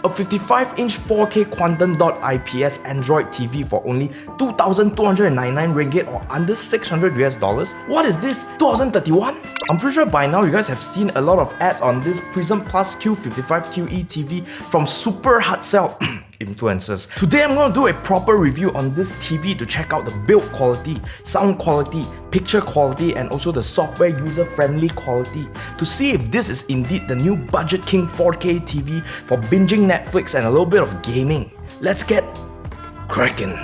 a 55-inch 4K Quantum Dot IPS Android TV for only 2,299 ringgit or under $600 US. What is this? 2031? I'm pretty sure by now you guys have seen a lot of ads on this Prism Plus Q55-QE TV from super hard sell influencers. Today I'm going to do a proper review on this TV to check out the build quality, sound quality, picture quality, and also the software user-friendly quality to see if this is indeed the new Budget King 4K TV for binging Netflix and a little bit of gaming. Let's get cracking.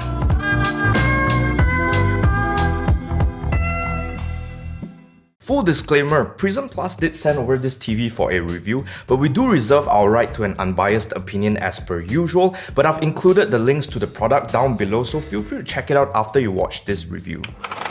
Full disclaimer, Prism Plus did send over this TV for a review, but we do reserve our right to an unbiased opinion as per usual, but I've included the links to the product down below, so feel free to check it out after you watch this review.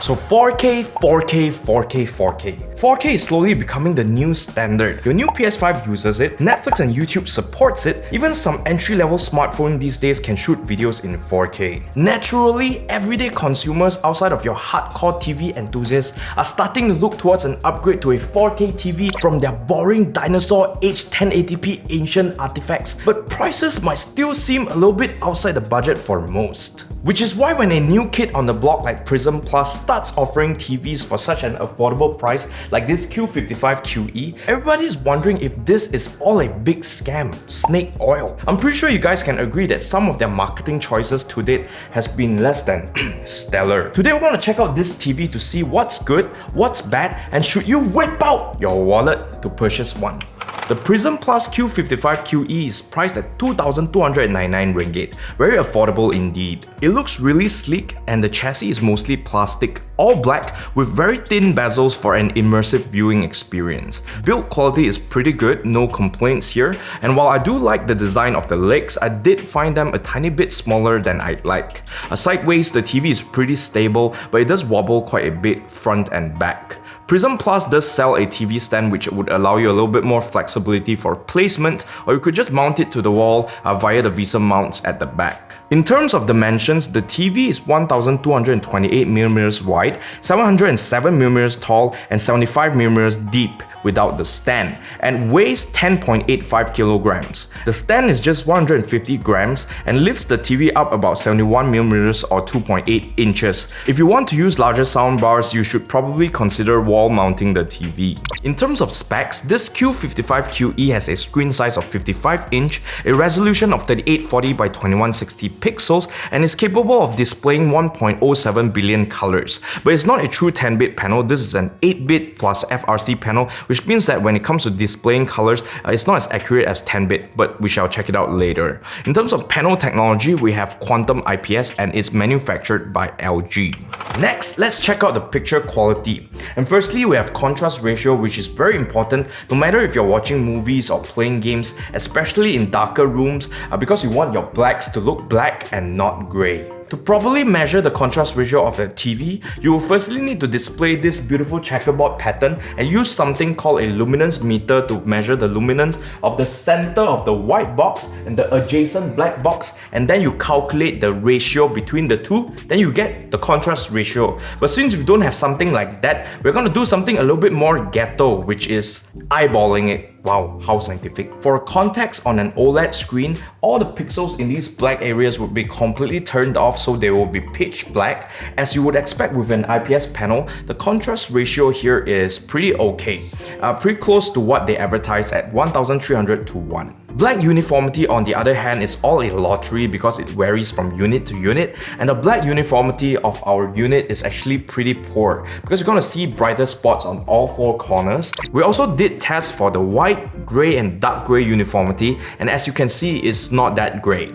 So 4K, 4K, 4K, 4K. 4K is slowly becoming the new standard. Your new PS5 uses it, Netflix and YouTube supports it, even some entry-level smartphone these days can shoot videos in 4K. Naturally, everyday consumers outside of your hardcore TV enthusiasts are starting to look towards an upgrade to a 4K TV from their boring dinosaur age 1080p ancient artifacts, but prices might still seem a little bit outside the budget for most. Which is why when a new kid on the block like Prism Plus starts offering TVs for such an affordable price like this Q55-QE, everybody's wondering if this is all a big scam, snake oil. I'm pretty sure you guys can agree that some of their marketing choices to date has been less than stellar. Today we're going to check out this TV to see what's good, what's bad, and should you whip out your wallet to purchase one. The Prism Plus Q55-QE is priced at 2,299 ringgit, very affordable indeed. It looks really sleek and the chassis is mostly plastic, all black with very thin bezels for an immersive viewing experience. Build quality is pretty good, no complaints here, and while I do like the design of the legs, I did find them a tiny bit smaller than I'd like. Sideways, the TV is pretty stable, but it does wobble quite a bit front and back. Prism Plus does sell a TV stand which would allow you a little bit more flexibility for placement, or you could just mount it to the wall via the VESA mounts at the back. In terms of dimensions, the TV is 1,228mm wide, 707mm tall, and 75mm deep without the stand, and weighs 10.85 kilograms. The stand is just 150 grams and lifts the TV up about 71mm or 2.8 inches. If you want to use larger soundbars, you should probably consider wall mounting the TV. In terms of specs, this Q55-QE has a screen size of 55-inch, a resolution of 3840 by 2160 pixels, and is capable of displaying 1.07 billion colors. But it's not a true 10-bit panel, this is an 8-bit plus FRC panel, which means that when it comes to displaying colors, it's not as accurate as 10-bit, but we shall check it out later. In terms of panel technology, we have Quantum IPS and it's manufactured by LG. Next, let's check out the picture quality. And firstly, we have contrast ratio, which is very important no matter if you're watching movies or playing games, especially in darker rooms, because you want your blacks to look black and not grey. To properly measure the contrast ratio of a TV, you will firstly need to display this beautiful checkerboard pattern and use something called a luminance meter to measure the luminance of the center of the white box and the adjacent black box, and then you calculate the ratio between the two, then you get the contrast ratio. But since we don't have something like that, we're going to do something a little bit more ghetto, which is eyeballing it. Wow, how scientific. For context, on an OLED screen, all the pixels in these black areas would be completely turned off, so they will be pitch black. As you would expect with an IPS panel, the contrast ratio here is pretty okay. Pretty close to what they advertise at 1,300 to 1. Black uniformity, on the other hand, is all a lottery because it varies from unit to unit, and the black uniformity of our unit is actually pretty poor because you're going to see brighter spots on all four corners. We also did tests for the white, grey and dark grey uniformity, and as you can see, it's not that great.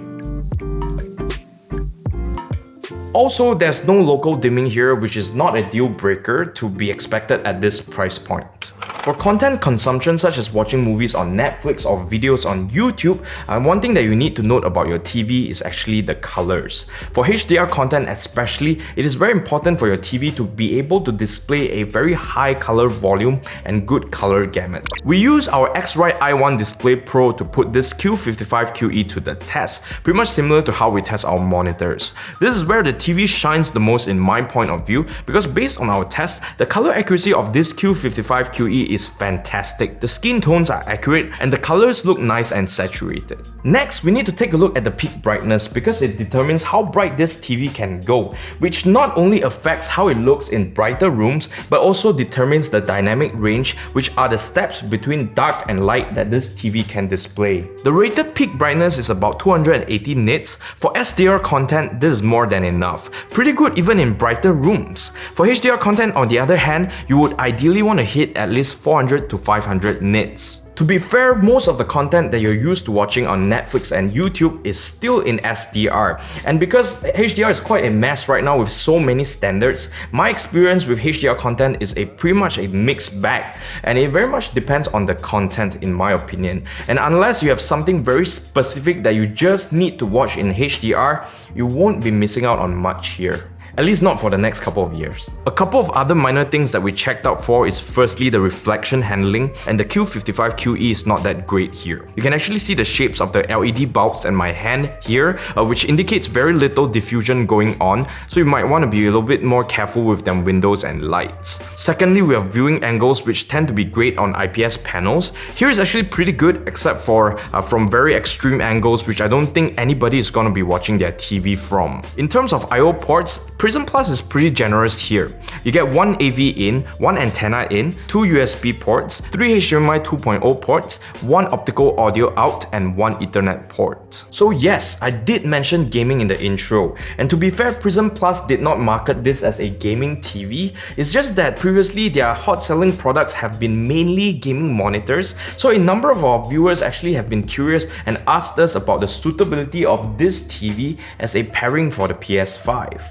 Also, there's no local dimming here, which is not a deal breaker to be expected at this price point. For content consumption such as watching movies on Netflix or videos on YouTube, one thing that you need to note about your TV is actually the colors. For HDR content especially, it is very important for your TV to be able to display a very high color volume and good color gamut. We use our X-Rite i1 Display Pro to put this Q55-QE to the test, pretty much similar to how we test our monitors. This is where the TV shines the most in my point of view, because based on our test, the color accuracy of this Q55-QE is fantastic. The skin tones are accurate and the colors look nice and saturated. Next, we need to take a look at the peak brightness because it determines how bright this TV can go, which not only affects how it looks in brighter rooms, but also determines the dynamic range, which are the steps between dark and light that this TV can display. The rated peak brightness is about 280 nits. For SDR content, this is more than enough. Pretty good even in brighter rooms. For HDR content, on the other hand, you would ideally want to hit at least 400 to 500 nits. To be fair, most of the content that you're used to watching on Netflix and YouTube is still in SDR. And because HDR is quite a mess right now with so many standards, my experience with HDR content is pretty much a mixed bag. And it very much depends on the content in my opinion. And unless you have something very specific that you just need to watch in HDR, you won't be missing out on much here. At least not for the next couple of years. A couple of other minor things that we checked out for is firstly the reflection handling, and the Q55-QE is not that great here. You can actually see the shapes of the LED bulbs in my hand here, which indicates very little diffusion going on, so you might want to be a little bit more careful with them windows and lights. Secondly, we have viewing angles which tend to be great on IPS panels. Here is actually pretty good except for from very extreme angles which I don't think anybody is going to be watching their TV from. In terms of I/O ports, Prism Plus is pretty generous here. You get one AV in, one antenna in, two USB ports, three HDMI 2.0 ports, one optical audio out, and one Ethernet port. So yes, I did mention gaming in the intro, and to be fair, Prism Plus did not market this as a gaming TV. It's just that previously their hot selling products have been mainly gaming monitors, so a number of our viewers actually have been curious and asked us about the suitability of this TV as a pairing for the PS5.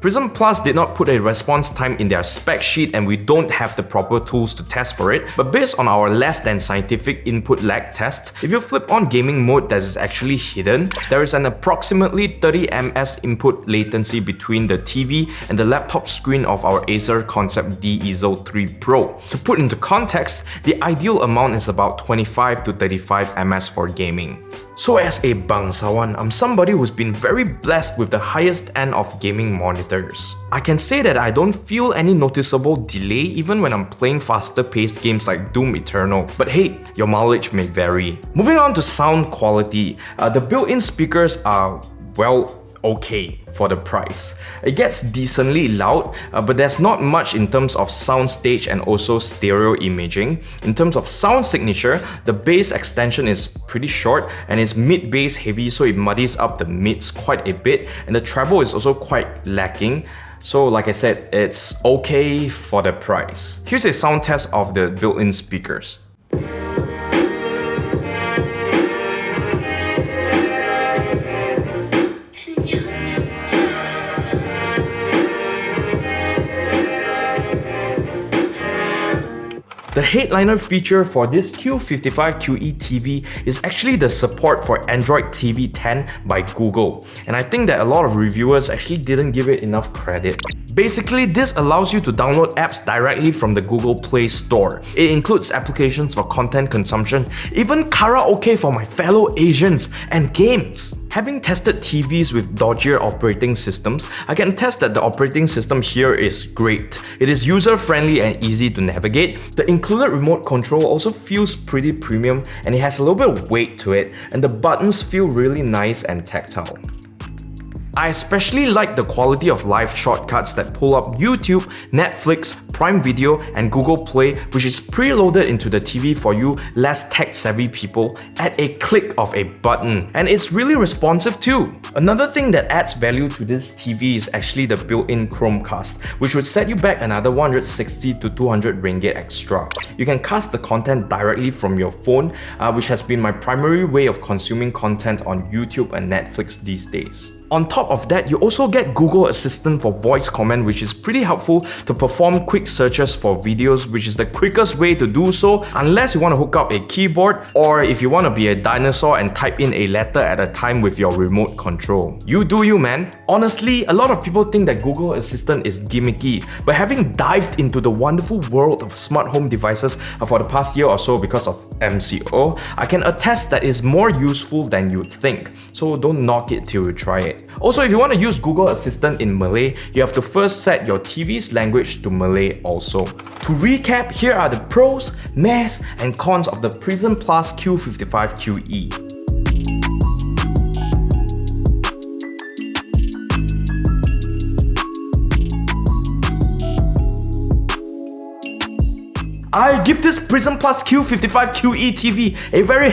Prism Plus did not put a response time in their spec sheet and we don't have the proper tools to test for it, but based on our less than scientific input lag test, if you flip on gaming mode that is actually hidden, there is an approximately 30 ms input latency between the TV and the laptop screen of our Acer Concept D Easel 3 Pro. To put into context, the ideal amount is about 25 to 35 ms for gaming. So as a bangsawan, I'm somebody who's been very blessed with the highest end of gaming monitors. I can say that I don't feel any noticeable delay even when I'm playing faster paced games like Doom Eternal, but hey, your mileage may vary. Moving on to sound quality, the built-in speakers are, well, okay for the price. It gets decently loud, but there's not much in terms of soundstage and also stereo imaging. In terms of sound signature, the bass extension is pretty short and it's mid-bass heavy, so it muddies up the mids quite a bit, and the treble is also quite lacking. So like I said, it's okay for the price. Here's a sound test of the built-in speakers. The headliner feature for this Q55-QE TV is actually the support for Android TV 10 by Google, and I think that a lot of reviewers actually didn't give it enough credit. Basically, this allows you to download apps directly from the Google Play Store. It includes applications for content consumption, even karaoke for my fellow Asians, and games. Having tested TVs with dodgier operating systems, I can attest that the operating system here is great. It is user-friendly and easy to navigate. The included remote control also feels pretty premium and it has a little bit of weight to it, and the buttons feel really nice and tactile. I especially like the quality of live shortcuts that pull up YouTube, Netflix, Prime Video, and Google Play, which is preloaded into the TV for you less tech-savvy people at a click of a button. And it's really responsive too. Another thing that adds value to this TV is actually the built-in Chromecast, which would set you back another 160 to 200 ringgit extra. You can cast the content directly from your phone, which has been my primary way of consuming content on YouTube and Netflix these days. On top of that, you also get Google Assistant for voice command, which is pretty helpful to perform quick searches for videos, which is the quickest way to do so unless you want to hook up a keyboard or if you want to be a dinosaur and type in a letter at a time with your remote control. You do you, man. Honestly, a lot of people think that Google Assistant is gimmicky, but having dived into the wonderful world of smart home devices for the past year or so because of MCO, I can attest that it's more useful than you'd think, so don't knock it till you try it. click. Also, if you want to use Google Assistant in Malay, you have to first set your TV's language to Malay also. To recap, here are the pros, mass, and cons of the Prism Plus Q55-QE. I give this Prism Plus Q55-QE TV a very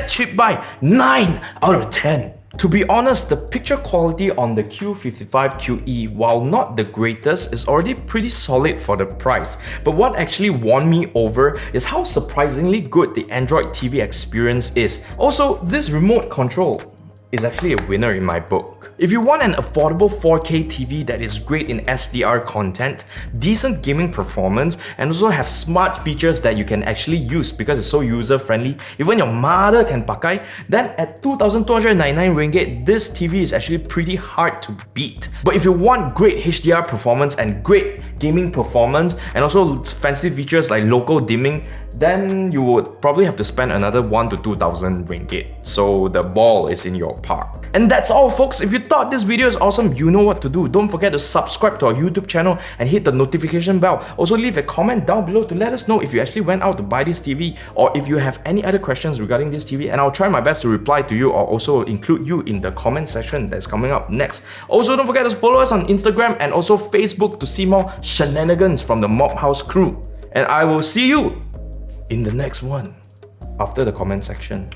cheap buy, 9 out of 10. To be honest, the picture quality on the Q55-QE, while not the greatest, is already pretty solid for the price. But what actually won me over is how surprisingly good the Android TV experience is. Also, this remote control is actually a winner in my book. If you want an affordable 4K TV that is great in SDR content, decent gaming performance, and also have smart features that you can actually use because it's so user-friendly, even your mother can pakai, then at 2,299 ringgit, this TV is actually pretty hard to beat. But if you want great HDR performance and great gaming performance, and also fancy features like local dimming, then you would probably have to spend another 1,000 to 2,000 ringgit. So the ball is in your park. And that's all, folks. If you thought this video is awesome, you know what to do. Don't forget to subscribe to our YouTube channel and hit the notification bell. Also, leave a comment down below to let us know if you actually went out to buy this TV, or if you have any other questions regarding this TV, and I'll try my best to reply to you or also include you in the comment section that's coming up next. Also, don't forget to follow us on Instagram and also Facebook to see more shenanigans from the Mob House crew. And I will see you in the next one after the comment section.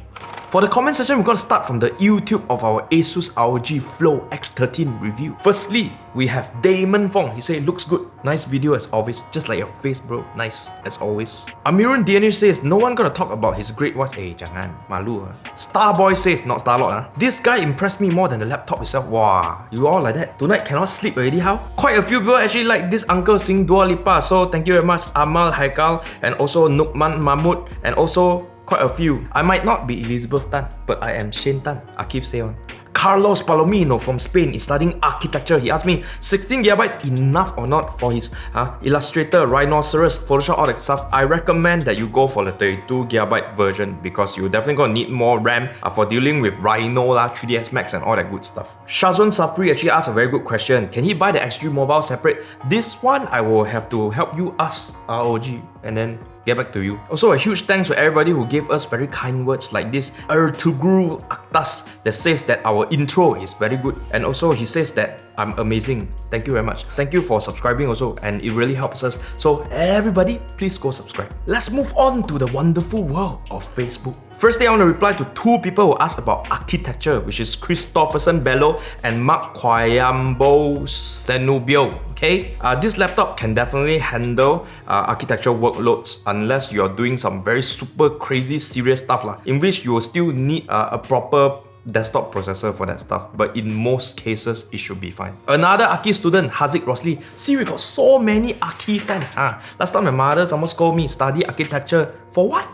For the comment section, we're going to start from the YouTube of our Asus ROG Flow X13 review. Firstly, we have Damon Fong. He said, looks good. Nice video as always. Just like your face, bro. Nice as always. Amirun DNH says, no one gonna talk about his great watch. Hey, jangan. Malu. Starboy says, not Starlord. This guy impressed me more than the laptop itself. Wow, you all like that? Tonight cannot sleep already, how? Quite a few people actually like this uncle sing Dua Lipa. So thank you very much, Amal Haikal, and also Nukman Mahmud, and also quite a few. I might not be Elizabeth Tan, but I am Shane Tan. Akif Seon. Carlos Palomino from Spain is studying architecture. He asked me, 16GB enough or not for his Illustrator, Rhinoceros, Photoshop, all that stuff. I recommend that you go for the 32GB version because you're definitely gonna need more RAM for dealing with Rhino, 3ds Max, and all that good stuff. Shazwan Safri actually asked a very good question. Can he buy the XG Mobile separate? This one I will have to help you ask ROG and then get back to you. Also, a huge thanks to everybody who gave us very kind words like this Ertugrul Aktas that says that our intro is very good, and also he says that I'm amazing. Thank you very much. Thank you for subscribing also, and it really helps us. So everybody, please go subscribe. Let's move on to the wonderful world of Facebook. Firstly, I want to reply to two people who asked about architecture, which is Christopherson Bello and Mark Quayambo Senubio. Okay, this laptop can definitely handle architectural workloads unless you're doing some very super crazy serious stuff in which you will still need a proper desktop processor for that stuff, but in most cases it should be fine. Another Aki student, Hazik Rosli, see, we got so many Aki fans. Last time my mother almost scolded me, study architecture for what?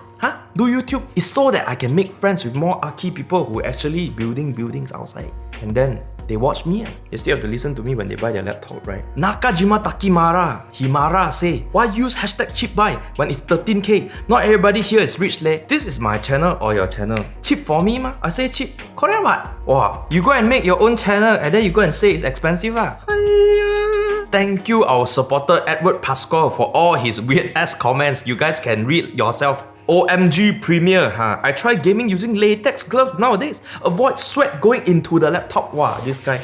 Do YouTube? It's so that I can make friends with more Aki people who actually building buildings outside, and then they watch me. They still have to listen to me when they buy their laptop, right? Nakajima Takimara Himara say, why use cheap buy when it's 13k? Not everybody here is rich leh. This is my channel or your channel. Cheap for me ma? I say cheap. Correct what? Wow, you go and make your own channel and then you go and say it's expensive lah. Thank you our supporter Edward Pascal for all his weird ass comments. You guys can read yourself. OMG Premiere, I try gaming using latex gloves nowadays. Avoid sweat going into the laptop. Wow, this guy,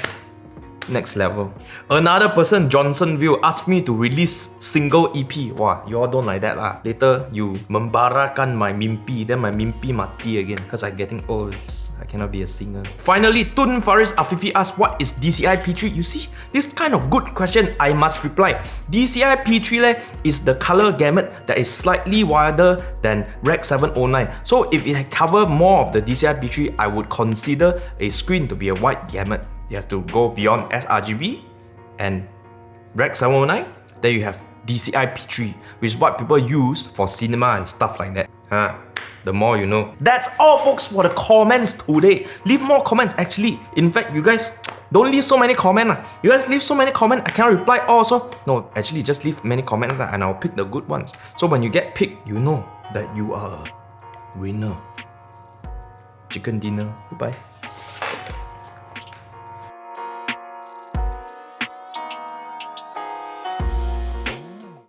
next level. Another person, Johnsonville, asked me to release single EP. Wow, you all don't like that lah. Later, you membarakan my mimpi, then my mimpi mati again because I'm getting old. I cannot be a singer. Finally, Tun Faris Afifi asked, what is DCI P3? You see, this kind of good question, I must reply. DCI P3 is the color gamut that is slightly wider than Rec 709. So if it cover more of the DCI P3, I would consider a screen to be a wide gamut. You have to go beyond sRGB and Rec 709. Then you have DCI P3, which is what people use for cinema and stuff like that. The more you know. That's all folks for the comments today. Leave more comments actually. In fact, you guys don't leave so many comments. You guys leave so many comments, I cannot reply also. No, actually just leave many comments and I'll pick the good ones. So when you get picked, you know that you are a winner. Chicken dinner. Goodbye.